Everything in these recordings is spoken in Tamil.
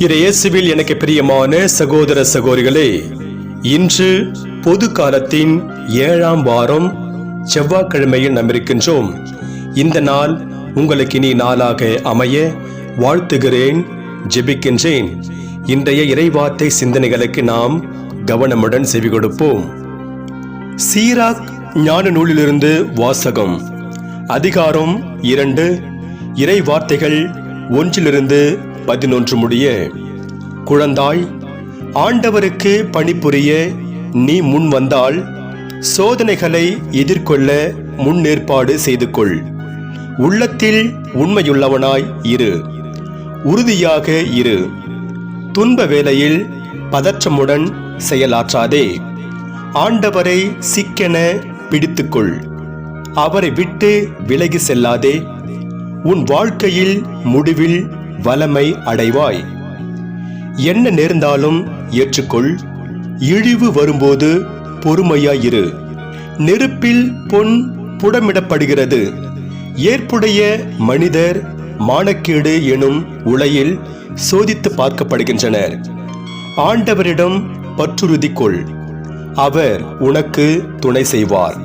இயேசுவில் எனக்கு பிரியமான சகோதர சகோதரிகளே, இன்று பொது காலத்தின் 7ஆம் வாரம் செவ்வாய்க்கிழமையில் நாம் இருக்கின்றோம். இந்த நாள் உங்களுக்கு இனி நாளாக அமைய வாழ்த்துகிறேன், ஜெபிக்கின்றேன். இன்றைய இறைவார்த்தை சிந்தனைகளுக்கு நாம் கவனமுடன் செவி கொடுப்போம். சீராக் ஞான நூலிலிருந்து வாசகம். அதிகாரம் 2, இறை வார்த்தைகள் 1-11 முடிய. குழந்தாய், ஆண்டவருக்கு பணிபுரிய நீ முன் வந்தால் சோதனைகளை எதிர்கொள்ள முன்னேற்பாடு செய்து கொள். உள்ளத்தில் உண்மையுள்ளவனாய் இரு, உறுதியாக இரு. துன்ப வேளையில் பதற்றமுடன் செயலாற்றாதே. ஆண்டவரை சிக்கென பிடித்துக்கொள், அவரை விட்டு விலகி செல்லாதே. உன் வாழ்க்கையில் முடிவில் வளமை அடைவாய். என்ன நேர்ந்தாலும் ஏற்றுக்கொள். இழிவு வரும்போது பொறுமையாயிரு. நெருப்பில் பொன் புடமிடப்படுகிறது. ஏற்புடைய மனிதர் மானக்கேடு எனும் உலையில் சோதித்து பார்க்கப்படுகின்றனர். ஆண்டவரிடம் பற்றுறுதி கொள், அவர் உனக்கு துணை செய்வார்.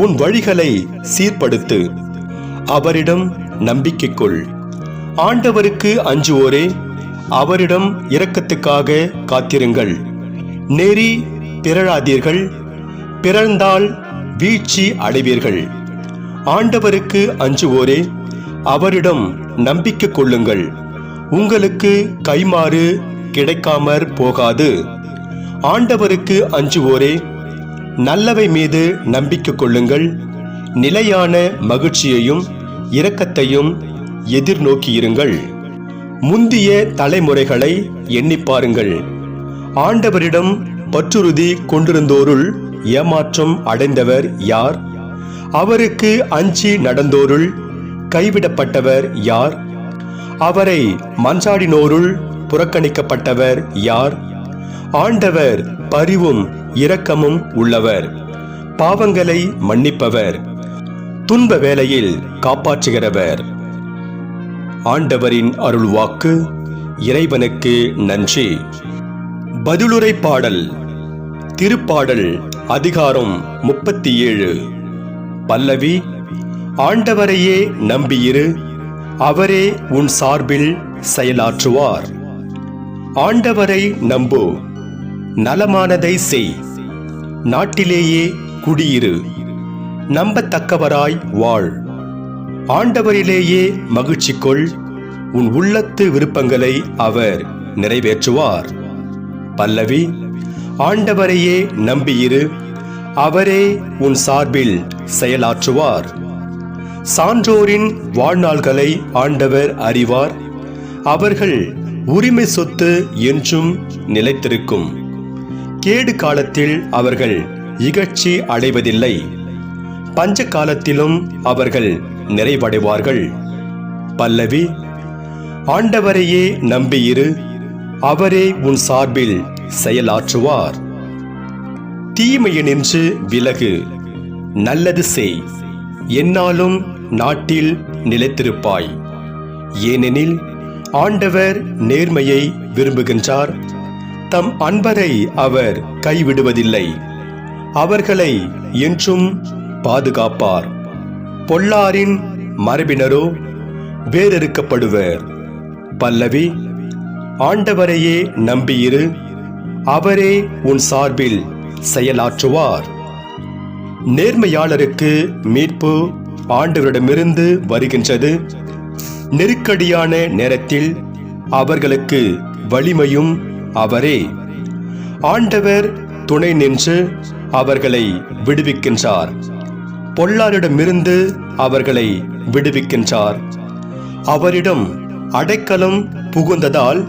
உன் வழிகளை சீர்படுத்து, அவரிடம் நம்பிக்கை கொள். ஆண்டவருக்கு அஞ்சுவோரே, அவரிடம் இரக்கத்துக்காக காத்திருங்கள். நெறி பிறழாதீர்கள், பிறழ்ந்தால் வீழ்ச்சி அடைவீர்கள். ஆண்டவருக்கு அஞ்சுவோரே, அவரிடம் நம்பிக்கை கொள்ளுங்கள். உங்களுக்கு கைமாறு கிடைக்காமற் போகாது. ஆண்டவருக்கு அஞ்சுவோரே, நல்லவை மீது நம்பிக்கை கொள்ளுங்கள். நிலையான மகிழ்ச்சியையும் இரக்கத்தையும் எதிர்நோக்கியிருங்கள். முந்திய தலைமுறைகளை எண்ணி பாருங்கள். ஆண்டவரிடம் பற்றுறுதி கொண்டிருந்தோருள் ஏமாற்றம் அடைந்தவர் யார்? அவருக்கு அஞ்சி நடந்தோருள் கைவிடப்பட்டவர் யார்? அவரை மன்றாடினோருள் புறக்கணிக்கப்பட்டவர் யார்? ஆண்டவர் பரிவும் இரக்கமும் உள்ளவர், பாவங்களை மன்னிப்பவர், துன்ப வேளையில் காப்பாற்றுகிறவர். ஆண்டவரின் அருள்வாக்கு. இறைவனுக்கு நன்றி. பதிலுரை பாடல். திருப்பாடல் அதிகாரம் 37. பல்லவி. ஆண்டவரையே நம்பியிரு, அவரே உன் சார்பில் செயலாற்றுவார். ஆண்டவரை நம்பு, நலமானதை செய், நாட்டிலேயே குடியிரு, நம்பத்தக்கவராய் வாழ். ஆண்டவரிலேயே மகிழ்ச்சி கொள், உன் உள்ளத்து விருப்பங்களை அவர் நிறைவேற்றுவார். பல்லவி. ஆண்டவரையே நம்பியிரு, அவரே உன் சார்பில் செயலாற்றுவார். சான்றோரின் வாழ்நாள்களை ஆண்டவர் அறிவார். அவர்கள் உரிமை சொத்து என்றும் நிலைத்திருக்கும். கேடு காலத்தில் அவர்கள் இகழ்ச்சி அடைவதில்லை. பஞ்ச காலத்திலும் அவர்கள் நிறைவடைவார்கள். பல்லவி. ஆண்டவரையே நம்பியிரு, அவரே உன் சார்பில் செயலாற்றுவார். தீமையினின்று விலகு, நல்லது செய், எந்நாளும் நாட்டில் நிலைத்திருப்பாய். ஏனெனில் ஆண்டவர் நேர்மையை விரும்புகின்றார். தம் அன்பரை அவர் கைவிடுவதில்லை. அவர்களை என்றும் பாதுகாப்பார். பொல்லாரின் மரபினரோ வேறறுக்கப்படுவர். பல்லவி. ஆண்டவரையே நம்பியிரு, அவரே உன் சார்பில் செயலாற்றுவார். நேர்மையாளருக்கு மீட்பு ஆண்டவரிடமிருந்து வருகின்றது. நெருக்கடியான நேரத்தில் அவர்களுக்கு வலிமையும் அவரே. ஆண்டவர் துணை நின்று அவர்களை விடுவிக்கின்றார். பொல்லாரிடமிருந்து அவர்களை விடுவிக்கின்றார். அவரிடம் அடைக்கலம் புகுந்ததால்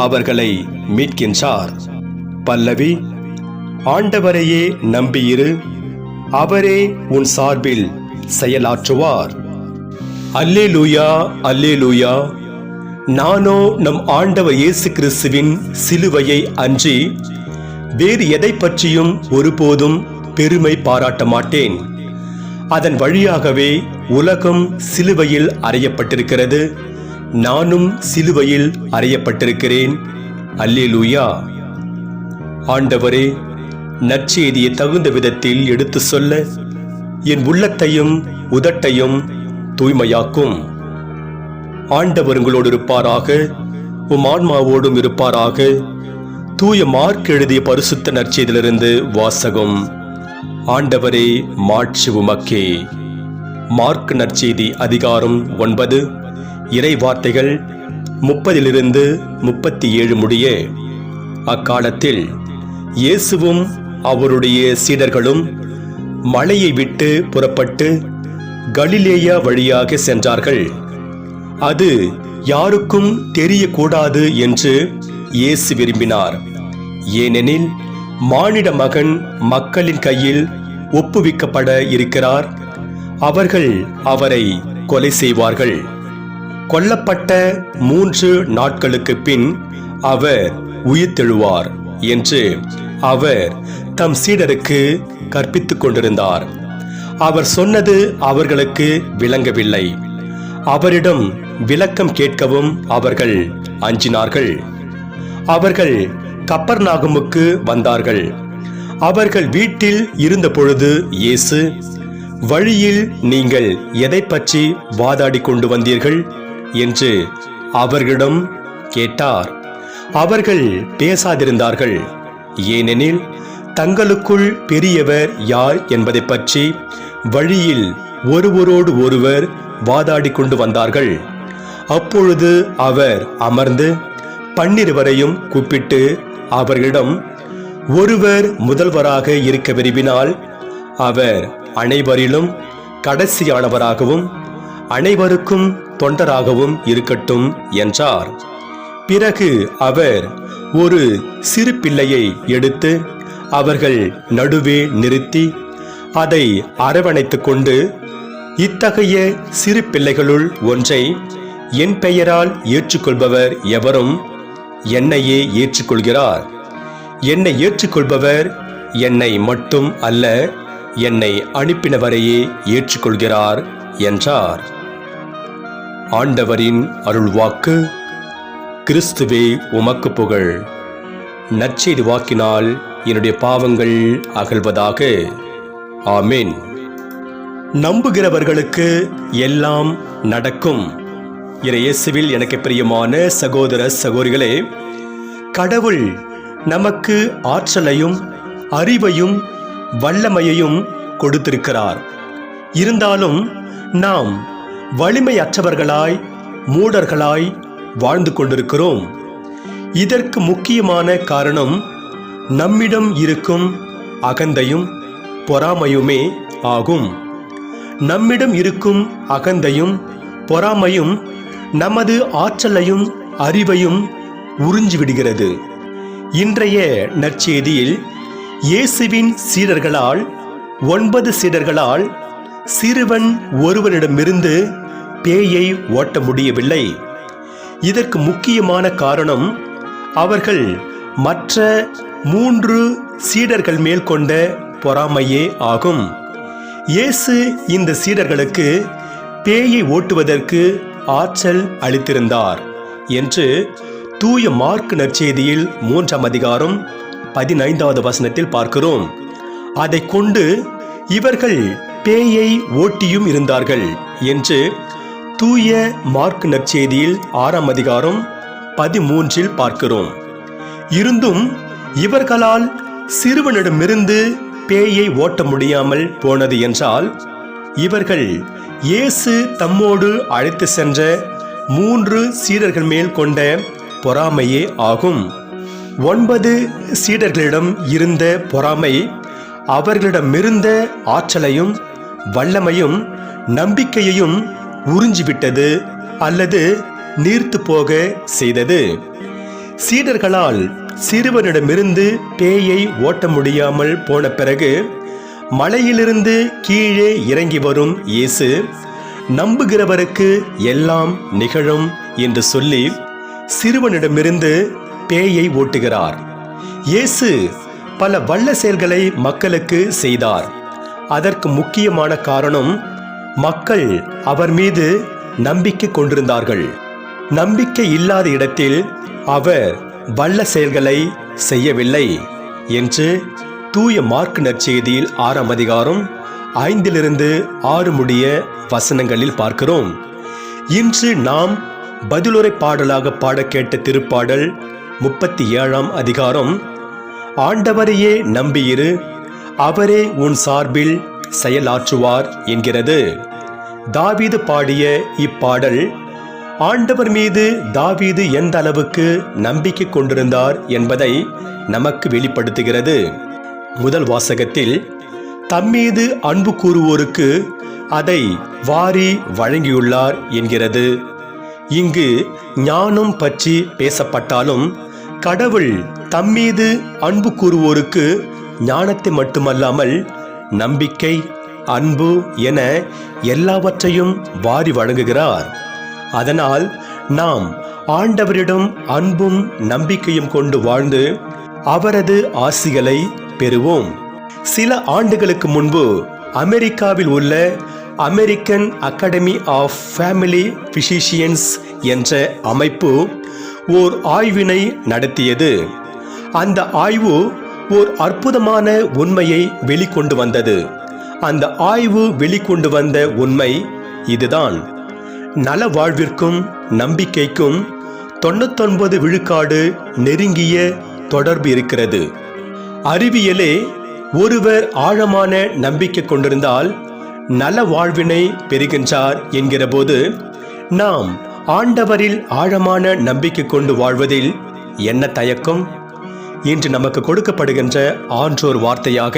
அவர்களை மீட்கின்றார். பல்லவி. ஆண்டவரையே நம்பியிரு, அவரே உன் சார்பில் செயலாற்றுவார். அல்லேலூயா, அல்லேலூயா. நானோ நம் ஆண்டவர் இயேசு கிறிஸ்துவின் சிலுவையை அன்றி வேறு எதை பற்றியும் ஒருபோதும் பெருமை பாராட்ட மாட்டேன். அதன் வழியாகவே உலகம் சிலுவையில் அறையப்பட்டிருக்கிறது. நானும் சிலுவையில் அறையப்பட்டிருக்கிறேன். அல்லேலூயா. ஆண்டவரே, நற்செய்தியை தகுந்த விதத்தில் எடுத்து சொல்ல என் உள்ளத்தையும் உதட்டையும் தூய்மையாக்கும். ஆண்டவர் உங்களோடு இருப்பாராக, உம் ஆன்மாவோடும் இருப்பாராக. தூய மார்க் எழுதிய பரிசுத்த நற்செய்தியிலிருந்து வாசகம். ஆண்டவரே, மாட்சி உமக்கே. மார்க் நற்செய்தி அதிகாரம் 9, இறை வார்த்தைகள் 30 37 முடிய. அக்காலத்தில் இயேசுவும் அவருடைய சீடர்களும் மலையை விட்டு புறப்பட்டு கலிலேயா வழியாக சென்றார்கள். அது யாருக்கும் தெரியக்கூடாது என்று இயேசு விரும்பினார். ஏனெனில் மானிட மகன் மக்களின் கையில் ஒப்புவிக்கப்பட இருக்கிறார். அவர்கள் அவரை கொலை செய்வார்கள். கொல்லப்பட்ட 3 நாட்களுக்கு பின் அவர் உயிர்த்தெழுவார் என்று அவர் தம் சீடருக்கு கற்பித்துக் கொண்டிருந்தார். அவர் சொன்னது அவர்களுக்கு விளங்கவில்லை. அவரிடம் விளக்கம் கேட்கவும் அவர்கள் அஞ்சினார்கள். அவர்கள் கப்பர்நாகுமுக்கு வந்தார்கள். அவர்கள் வீட்டில் இருந்த பொழுது இயேசு, வழியில் நீங்கள் எதை பற்றி வாதாடி கொண்டு வந்தீர்கள் என்று அவர்களிடம் கேட்டார். அவர்கள் பேசாதிருந்தார்கள். ஏனெனில் தங்களுக்குள் பெரியவர் யார் என்பதை பற்றி வழியில் ஒருவரோடு ஒருவர் வாதாடி கொண்டு வந்தார்கள். அப்பொழுது அவர் அமர்ந்து 12 கூப்பிட்டு அவர்களிடம், ஒருவர் முதல்வராக இருக்க விரும்பினால் அவர் அனைவரிலும் கடைசியானவராகவும் அனைவருக்கும் தொண்டராகவும் இருக்கட்டும் என்றார். பிறகு அவர் ஒரு சிறு பிள்ளையை எடுத்து அவர்கள் நடுவே நிறுத்தி அதை அரவணைத்துக் கொண்டு, இத்தகைய சிறு பிள்ளைகளுள் ஒன்றை என் பெயரால் ஏற்றுக்கொள்பவர் எவரும் என்னையே ஏற்றுக்கொள்கிறார். என்னை ஏற்றுக்கொள்பவர் என்னை மட்டும் அல்ல, என்னை அனுப்பினவரையே ஏற்றுக்கொள்கிறார் என்றார். ஆண்டவரின் அருள்வாக்கு. கிறிஸ்துவே உமக்கு புகழ். நற்செய்தி வாக்கினால் என்னுடைய பாவங்கள் அகல்வதாக. ஆமென். நம்புகிறவர்களுக்கு எல்லாம் நடக்கும். இயேசுவில் எனக்கு பிரியமான சகோதர சகோதரிகளே, கடவுள் நமக்கு ஆற்றலையும் அறிவையும் வல்லமையையும் கொடுத்திருக்கிறார். இருந்தாலும் நாம் வலிமையற்றவர்களாய் மூடர்களாய் வாழ்ந்து கொண்டிருக்கிறோம். இதற்கு முக்கியமான காரணம் நம்மிடம் இருக்கும் அகந்தையும் பொறாமையுமே ஆகும். நம்மிடம் இருக்கும் அகந்தையும் பொறாமையும் நமது ஆற்றலையும் அறிவையும் உறிஞ்சிவிடுகிறது. இன்றைய நற்செய்தியில் இயேசுவின் சீடர்களால் 9 சீடர்களால் சிறுவன் ஒருவனிடமிருந்து பேயை ஓட்ட முடியவில்லை. இதற்கு முக்கியமான காரணம் அவர்கள் மற்ற 3 சீடர்கள் மேல் கொண்ட பொறாமையே ஆகும். இயேசு இந்த சீடர்களுக்கு பேயை ஓட்டுவதற்கு ஆற்றல் அளித்திருந்தார் என்று தூய மார்க் நற்செய்தியில் 3ஆம் அதிகாரம் 15வது வசனத்தில் பார்க்கிறோம். அதை கொண்டு இவர்கள் பேயை ஓட்டியும் இருந்தார்கள் என்று தூய மார்க் நற்செய்தியில் 6ஆம் அதிகாரம் 13இல் பார்க்கிறோம். இருந்தும் இவர்களால் சிறுவனிடமிருந்து பேயை ஓட்ட முடியாமல் போனது என்றால், இவர்கள் இயேசு தம்மோடு அழைத்து சென்ற 3 சீடர்கள் மேல் கொண்ட பொறாமையே ஆகும். 9 சீடர்களிடம் இருந்த பொறாமை அவர்களிடமிருந்த ஆற்றலையும் வல்லமையும் நம்பிக்கையையும் உறிஞ்சிவிட்டது அல்லது நீர்த்து போக செய்தது. சீடர்களால் சிறுவனிடமிருந்து பேயை ஓட்ட முடியாமல் போன பிறகு மலையிலிருந்து கீழே இறங்கி வரும் இயேசு, நம்புகிறவருக்கு எல்லாம் நிகழும் என்று சொல்லி சிறுவனிடமிருந்து பேயை ஓட்டுகிறார். இயேசு பல வல்ல செயல்களை மக்களுக்கு செய்தார். அதற்கு முக்கியமான காரணம் மக்கள் அவர் மீது நம்பிக்கை கொண்டிருந்தார்கள். நம்பிக்கை இல்லாத இடத்தில் அவர் வல்ல செயல்களை செய்யவில்லை என்று தூய மார்க் நற்செய்தியில் 6ஆம் அதிகாரம் 5-6 முடிய வசனங்களில் பார்க்கிறோம். இன்று நாம் பதிலுரை பாடலாக பாட கேட்ட திருப்பாடல் 37ஆம் அதிகாரம், ஆண்டவரையே நம்பியிரு, அவரே உன் சார்பில் செயலாற்றுவார் என்கிறது. தாவீது பாடிய இப்பாடல் ஆண்டவர் மீது தாவீது எந்த அளவுக்கு நம்பிக்கை கொண்டிருந்தார் என்பதை நமக்கு வெளிப்படுத்துகிறது. முதல் வாசகத்தில் தம்மீது அன்பு கூறுவோருக்கு அதை வாரி வழங்கியுள்ளார் என்கிறது. இங்கு ஞானம் பற்றி பேசப்பட்டாலும் கடவுள் தம்மீது அன்பு கூறுவோருக்கு ஞானத்தை மட்டுமல்லாமல் நம்பிக்கை, அன்பு என எல்லாவற்றையும் வாரி வழங்குகிறார். அதனால் நாம் ஆண்டவரிடம் அன்பும் நம்பிக்கையும் கொண்டு வாழ்ந்து அவரது ஆசிகளை பெறுவோம். சில ஆண்டுகளுக்கு முன்பு அமெரிக்காவில் உள்ள American academy of family physicians என்ற அமைப்பு ஓர் ஆய்வினை நடத்தியது. அந்த ஆய்வு ஓர் அற்புதமான உண்மையை வெளிக்கொண்டு வந்தது. அந்த ஆய்வு வெளிக்கொண்டு வந்த உண்மை இதுதான்: நல வாழ்விற்கும் நம்பிக்கைக்கும் 99 விழுக்காடு நெருங்கிய தொடர்பு இருக்கிறது. அறிவியலே ஒருவர் ஆழமான நம்பிக்கை கொண்டிருந்தால் நல வாழ்வினை பெறுகின்றார் என்கிற போது, நாம் ஆண்டவரில் ஆழமான நம்பிக்கை கொண்டு வாழ்வதில் என்ன தயக்கம்? இன்று நமக்கு கொடுக்கப்படுகின்ற ஆன்றோர் வார்த்தையாக,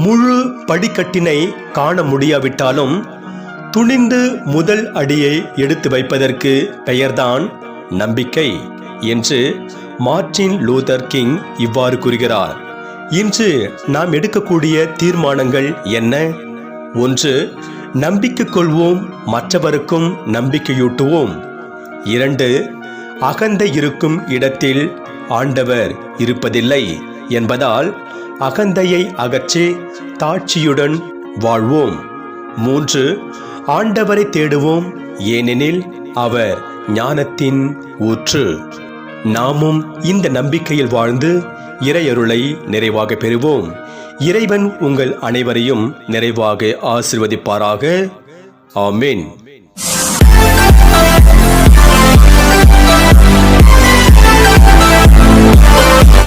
முழு படிக்கட்டினை காண முடியாவிட்டாலும் துணிந்து முதல் அடியை எடுத்து வைப்பதற்கு பெயர்தான் நம்பிக்கை என்று மார்ட்டின் லூதர் கிங் இவ்வாறு கூறுகிறார். இன்று நாம் எடுக்கக்கூடிய தீர்மானங்கள் என்ன? 1. நம்பிக்கை கொள்வோம், மற்றவருக்கும் நம்பிக்கையூட்டுவோம். 2. அகந்தை இருக்கும் இடத்தில் ஆண்டவர் இருப்பதில்லை என்பதால் அகந்தையை அகற்றி தாட்சியுடன் வாழ்வோம். 3. ஆண்டவரை தேடுவோம், ஏனெனில் அவர் ஞானத்தின் ஊற்று. நாமும் இந்த நம்பிக்கையில் வாழ்ந்து இறையருளை நிறைவாக பெறுவோம். இறைவன் உங்கள் அனைவரையும் நிறைவாக ஆசீர்வதிப்பாராக. ஆமென்.